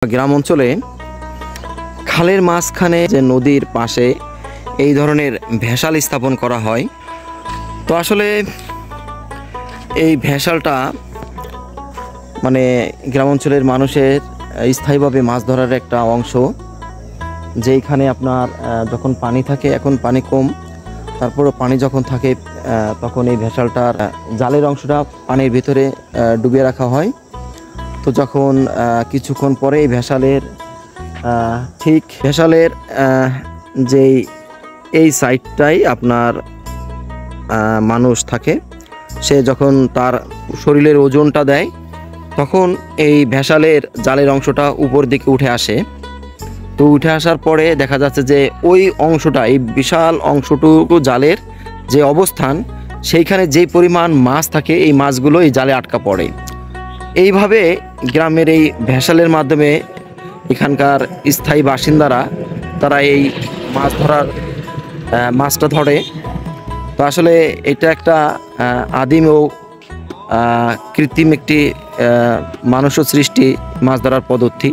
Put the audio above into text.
গ্রাম অঞ্চলে খালের মাঝখানে যে নদীর পাশে এই ধরনের ভেসাল স্থাপন করা হয়। তো আসলে এই ভেসালটা মানে গ্রাম অঞ্চলের মানুষের স্থায়ীভাবে মাছ ধরার একটা অংশ, যেইখানে আপনার যখন পানি থাকে, এখন পানি কম, তারপরও পানি যখন থাকে তখন এই ভেসালটার জালের অংশটা পানির ভিতরে ডুবিয়ে রাখা হয়। তো যখন কিছুক্ষণ পরে এই ভেসালের ঠিক ভেসালের যেই এই সাইডটাই আপনার মানুষ থাকে, সে যখন তার শরীরের ওজনটা দেয় তখন এই ভেসালের জালের অংশটা উপর দিকে উঠে আসে। তো উঠে আসার পরে দেখা যাচ্ছে যে ওই অংশটা, এই বিশাল অংশটুকু জালের যে অবস্থান, সেইখানে যেই পরিমাণ মাছ থাকে এই মাছগুলো এই জালে আটকা পড়ে। এইভাবে গ্রামের এই ভেসালের মাধ্যমে এখানকার স্থায়ী বাসিন্দারা তারা এই মাছ ধরার মাছটা ধরে। তো আসলে এটা একটা আদিম ও কৃত্রিম একটি মানুষ সৃষ্টি মাছ ধরার পদ্ধতি।